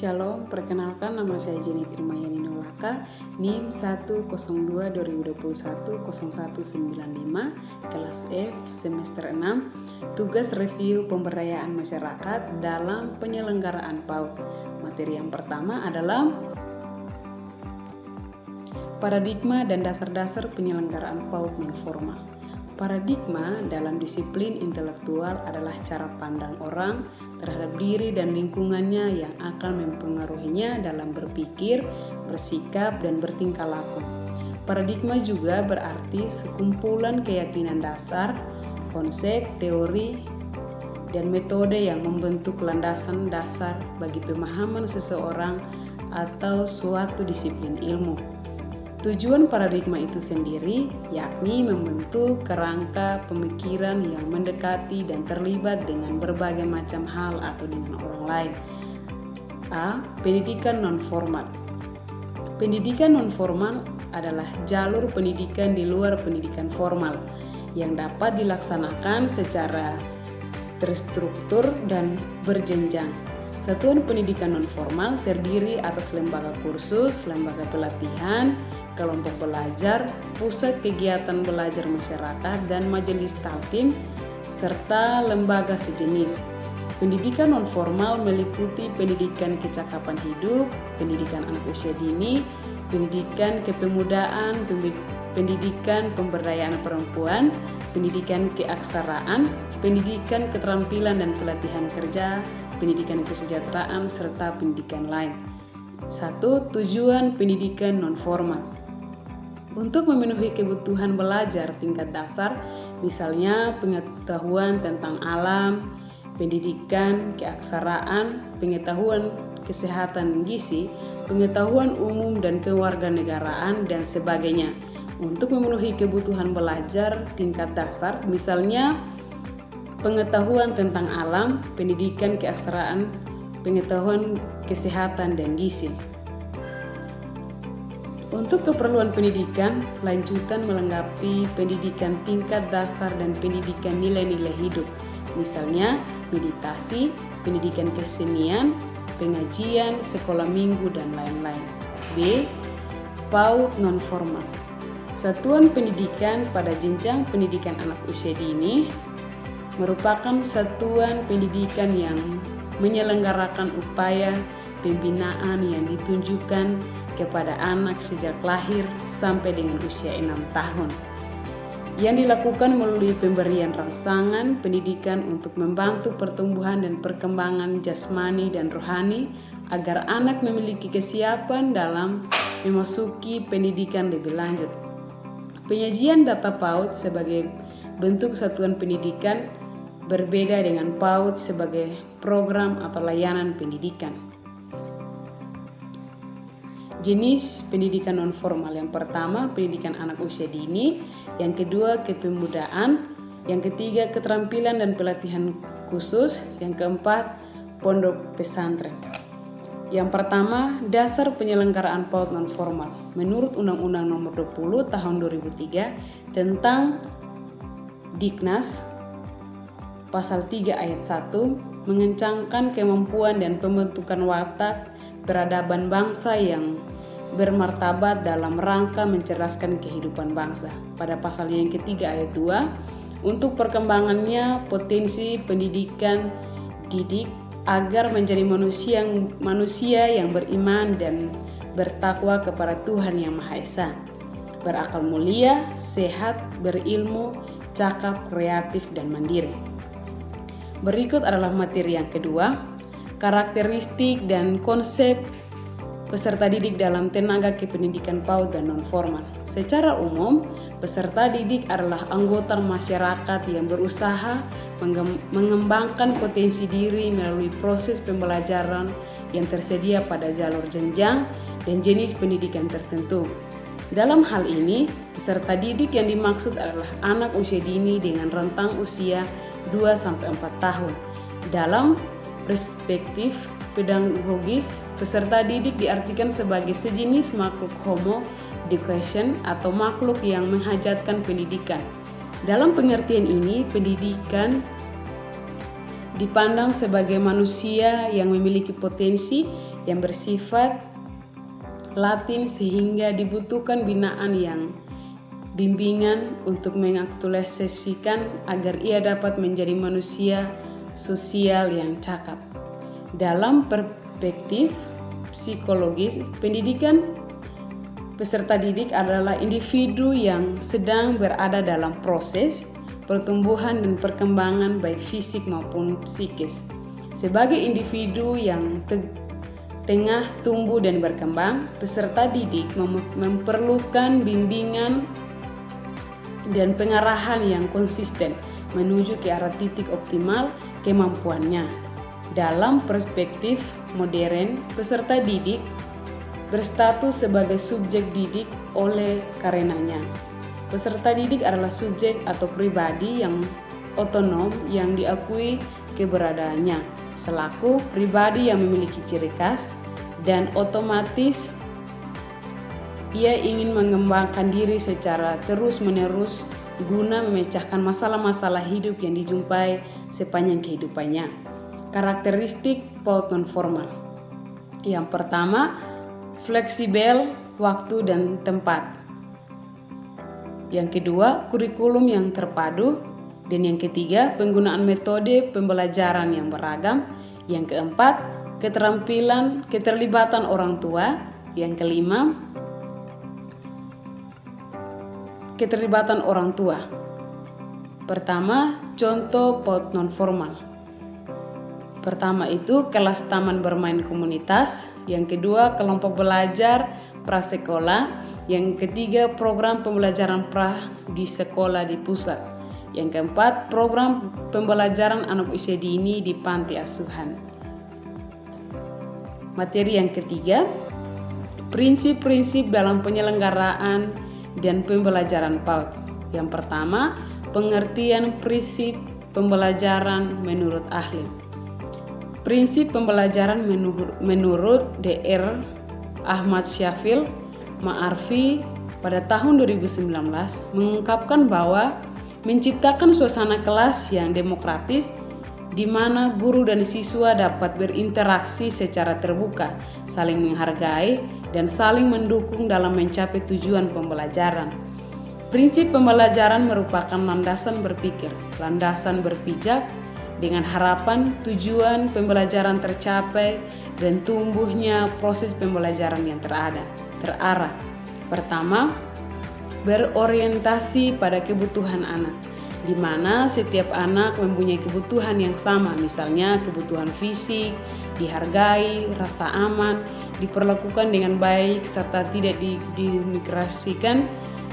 Shalom, perkenalkan nama saya Jenny Firmayani Nolaka, NIM 102-2021-0195, kelas F, semester 6, tugas review pemberdayaan masyarakat dalam penyelenggaraan PAUD. Materi yang pertama adalah paradigma dan dasar-dasar penyelenggaraan PAUD non-formal. Paradigma dalam disiplin intelektual adalah cara pandang orang terhadap diri dan lingkungannya yang akan mempengaruhinya dalam berpikir, bersikap, dan bertingkah laku. Paradigma juga berarti sekumpulan keyakinan dasar, konsep, teori, dan metode yang membentuk landasan dasar bagi pemahaman seseorang atau suatu disiplin ilmu. Tujuan paradigma itu sendiri yakni membentuk kerangka pemikiran yang mendekati dan terlibat dengan berbagai macam hal atau dengan orang lain. A. Pendidikan non-formal. Pendidikan non-formal adalah jalur pendidikan di luar pendidikan formal yang dapat dilaksanakan secara terstruktur dan berjenjang. Satuan pendidikan non-formal terdiri atas lembaga kursus, lembaga pelatihan, kelompok belajar, pusat kegiatan belajar masyarakat, dan majelis talqin, serta lembaga sejenis. Pendidikan non-formal meliputi pendidikan kecakapan hidup, pendidikan anak usia dini, pendidikan kepemudaan, pendidikan pemberdayaan perempuan, pendidikan keaksaraan, pendidikan keterampilan dan pelatihan kerja, pendidikan kesejahteraan, serta pendidikan lain. 1. Tujuan pendidikan non-formal. Untuk memenuhi kebutuhan belajar tingkat dasar, misalnya pengetahuan tentang alam, pendidikan keaksaraan, pengetahuan kesehatan gizi, pengetahuan umum dan kewarganegaraan, dan sebagainya. Untuk memenuhi kebutuhan belajar tingkat dasar, misalnya pengetahuan tentang alam, pendidikan keaksaraan, pengetahuan kesehatan dan gizi. Untuk keperluan pendidikan, lanjutan melengkapi pendidikan tingkat dasar dan pendidikan nilai-nilai hidup, misalnya meditasi, pendidikan kesenian, pengajian, sekolah minggu, dan lain-lain. B. PAUD non-formal. Satuan pendidikan pada jenjang pendidikan anak usia dini merupakan satuan pendidikan yang menyelenggarakan upaya pembinaan yang ditunjukkan kepada anak sejak lahir sampai dengan usia 6 tahun, yang dilakukan melalui pemberian rangsangan pendidikan untuk membantu pertumbuhan dan perkembangan jasmani dan rohani agar anak memiliki kesiapan dalam memasuki pendidikan lebih lanjut. Penyajian data PAUD sebagai bentuk satuan pendidikan berbeda dengan PAUD sebagai program atau layanan pendidikan. Jenis pendidikan non-formal yang pertama pendidikan anak usia dini, yang kedua kepemudaan, yang ketiga keterampilan dan pelatihan khusus, yang keempat pondok pesantren. Yang pertama, dasar penyelenggaraan PAUD non-formal. Menurut Undang-Undang Nomor 20 Tahun 2003 tentang Diknas, Pasal 3 Ayat 1 mengencangkan kemampuan dan pembentukan watak peradaban bangsa yang bermartabat dalam rangka mencerdaskan kehidupan bangsa. Pada pasal yang ketiga ayat 2, untuk perkembangannya potensi pendidikan didik agar menjadi manusia yang beriman dan bertakwa kepada Tuhan Yang Maha Esa, berakal mulia, sehat, berilmu, cakap, kreatif, dan mandiri. Berikut adalah materi yang kedua, karakteristik dan konsep peserta didik dalam tenaga kependidikan PAUD dan non-formal. Secara umum, peserta didik adalah anggota masyarakat yang berusaha mengembangkan potensi diri melalui proses pembelajaran yang tersedia pada jalur jenjang dan jenis pendidikan tertentu. Dalam hal ini, peserta didik yang dimaksud adalah anak usia dini dengan rentang usia 2-4 tahun. Dalam perspektif pedagogis, peserta didik diartikan sebagai sejenis makhluk homo education atau makhluk yang menghajatkan pendidikan. Dalam pengertian ini, pendidikan dipandang sebagai manusia yang memiliki potensi yang bersifat latin sehingga dibutuhkan bimbingan untuk mengaktualisasikan agar ia dapat menjadi manusia sosial yang cakap. Dalam perspektif psikologis, pendidikan peserta didik adalah individu yang sedang berada dalam proses pertumbuhan dan perkembangan baik fisik maupun psikis. Sebagai individu yang tengah tumbuh dan berkembang, peserta didik memerlukan bimbingan dan pengarahan yang konsisten menuju ke arah titik optimal kemampuannya. Dalam perspektif modern, peserta didik berstatus sebagai subjek didik oleh karenanya. Peserta didik adalah subjek atau pribadi yang otonom yang diakui keberadaannya selaku pribadi yang memiliki ciri khas dan otomatis ia ingin mengembangkan diri secara terus-menerus guna memecahkan masalah-masalah hidup yang dijumpai sepanjang kehidupannya. Karakteristik PAUD non-formal. Yang pertama, fleksibel waktu dan tempat. Yang kedua, kurikulum yang terpadu. Dan yang ketiga, penggunaan metode pembelajaran yang beragam. Yang keempat, keterlibatan orang tua. Yang kelima, keterlibatan orang tua. Pertama, contoh PAUD non-formal. Pertama itu kelas taman bermain komunitas. Yang kedua, kelompok belajar prasekolah. Yang ketiga, program pembelajaran pra di sekolah di pusat. Yang keempat, program pembelajaran anak usia dini di panti asuhan. Materi yang ketiga, prinsip-prinsip dalam penyelenggaraan dan pembelajaran PAUD. Yang pertama, pengertian prinsip pembelajaran menurut ahli. Prinsip pembelajaran menurut Dr. Ahmad Syafil Ma'arfi pada tahun 2019 mengungkapkan bahwa menciptakan suasana kelas yang demokratis di mana guru dan siswa dapat berinteraksi secara terbuka, saling menghargai, dan saling mendukung dalam mencapai tujuan pembelajaran. Prinsip pembelajaran merupakan landasan berpikir, landasan berpijak, dengan harapan tujuan pembelajaran tercapai dan tumbuhnya proses pembelajaran yang terarah. Pertama, berorientasi pada kebutuhan anak, di mana setiap anak mempunyai kebutuhan yang sama, misalnya kebutuhan fisik, dihargai, rasa aman, diperlakukan dengan baik, serta tidak diimigrasikan,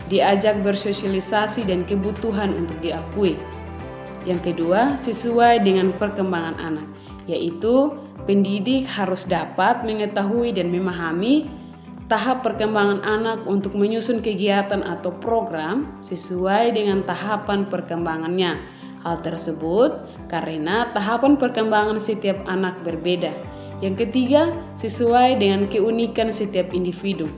diajak bersosialisasi dan kebutuhan untuk diakui. Yang kedua, sesuai dengan perkembangan anak, yaitu pendidik harus dapat mengetahui dan memahami tahap perkembangan anak untuk menyusun kegiatan atau program sesuai dengan tahapan perkembangannya. Hal tersebut karena tahapan perkembangan setiap anak berbeda. Yang ketiga, sesuai dengan keunikan setiap individu,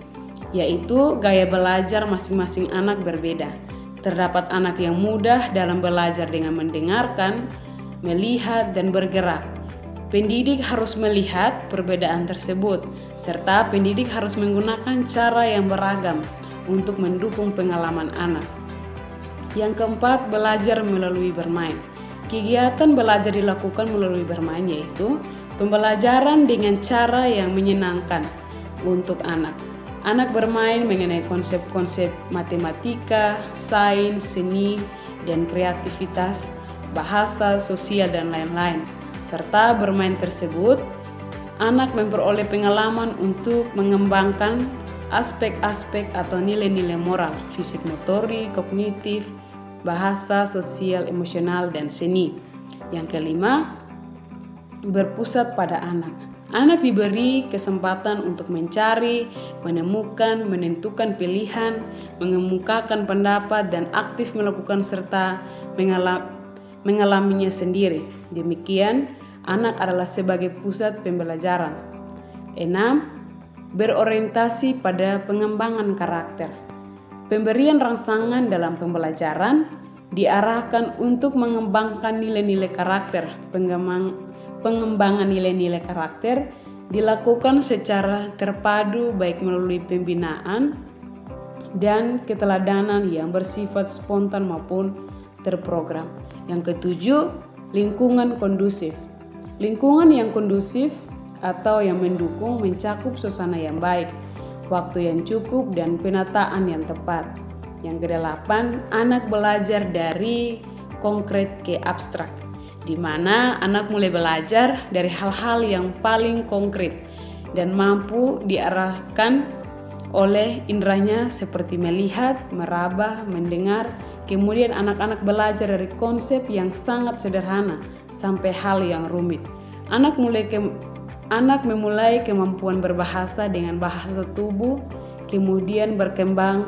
yaitu gaya belajar masing-masing anak berbeda. Terdapat anak yang mudah dalam belajar dengan mendengarkan, melihat, dan bergerak. Pendidik harus melihat perbedaan tersebut, serta pendidik harus menggunakan cara yang beragam untuk mendukung pengalaman anak. Yang keempat, belajar melalui bermain. Kegiatan belajar dilakukan melalui bermain, yaitu pembelajaran dengan cara yang menyenangkan untuk anak. Anak bermain mengenai konsep-konsep matematika, sains, seni, dan kreativitas, bahasa, sosial, dan lain-lain. Serta bermain tersebut, anak memperoleh pengalaman untuk mengembangkan aspek-aspek atau nilai-nilai moral, fisik motorik, kognitif, bahasa, sosial, emosional, dan seni. Yang kelima, berpusat pada anak. Anak diberi kesempatan untuk mencari, menemukan, menentukan pilihan, mengemukakan pendapat, dan aktif melakukan serta mengalaminya sendiri. Demikian, anak adalah sebagai pusat pembelajaran. 6. Berorientasi pada pengembangan karakter. Pemberian rangsangan dalam pembelajaran diarahkan untuk mengembangkan nilai-nilai karakter. Pengembangan nilai-nilai karakter dilakukan secara terpadu baik melalui pembinaan dan keteladanan yang bersifat spontan maupun terprogram. Yang ketujuh, lingkungan kondusif. Lingkungan yang kondusif atau yang mendukung mencakup suasana yang baik, waktu yang cukup, dan penataan yang tepat. Yang kedelapan, anak belajar dari konkret ke abstrak, di mana anak mulai belajar dari hal-hal yang paling konkret dan mampu diarahkan oleh inderanya seperti melihat, meraba, mendengar. Kemudian anak-anak belajar dari konsep yang sangat sederhana sampai hal yang rumit. Anak memulai kemampuan berbahasa dengan bahasa tubuh, kemudian berkembang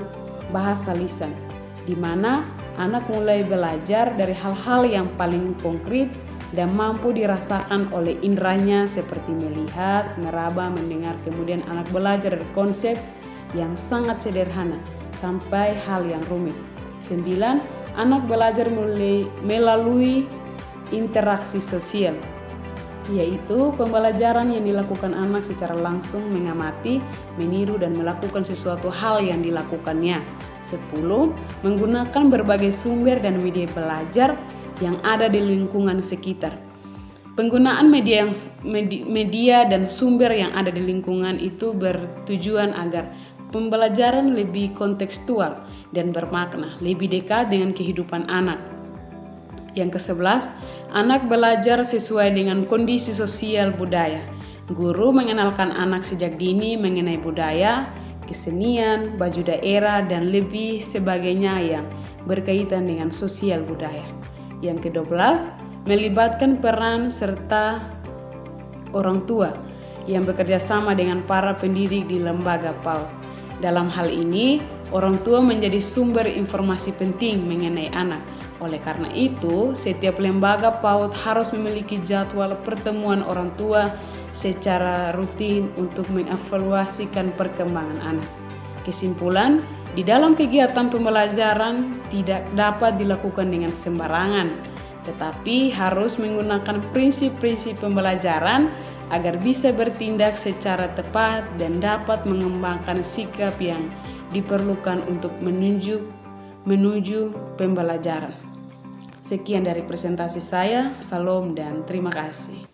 bahasa lisan, di mana anak mulai belajar dari hal-hal yang paling konkret dan mampu dirasakan oleh inderanya seperti melihat, meraba, mendengar. Kemudian anak belajar dari konsep yang sangat sederhana sampai hal yang rumit. 9. Anak belajar melalui interaksi sosial, yaitu pembelajaran yang dilakukan anak secara langsung mengamati, meniru, dan melakukan sesuatu hal yang dilakukannya. 10. Menggunakan berbagai sumber dan media belajar yang ada di lingkungan sekitar. Penggunaan media dan sumber yang ada di lingkungan itu bertujuan agar pembelajaran lebih kontekstual dan bermakna, lebih dekat dengan kehidupan anak. Yang ke-11, anak belajar sesuai dengan kondisi sosial budaya. Guru mengenalkan anak sejak dini mengenai budaya, kesenian, baju daerah, dan lebih sebagainya yang berkaitan dengan sosial budaya. Yang ke-12, melibatkan peran serta orang tua yang bekerja sama dengan para pendidik di lembaga PAUD. Dalam hal ini, orang tua menjadi sumber informasi penting mengenai anak. Oleh karena itu, setiap lembaga PAUD harus memiliki jadwal pertemuan orang tua secara rutin untuk mengevaluasikan perkembangan anak. Kesimpulan, di dalam kegiatan pembelajaran tidak dapat dilakukan dengan sembarangan, tetapi harus menggunakan prinsip-prinsip pembelajaran agar bisa bertindak secara tepat dan dapat mengembangkan sikap yang diperlukan untuk menuju pembelajaran. Sekian dari presentasi saya. Salam dan terima kasih.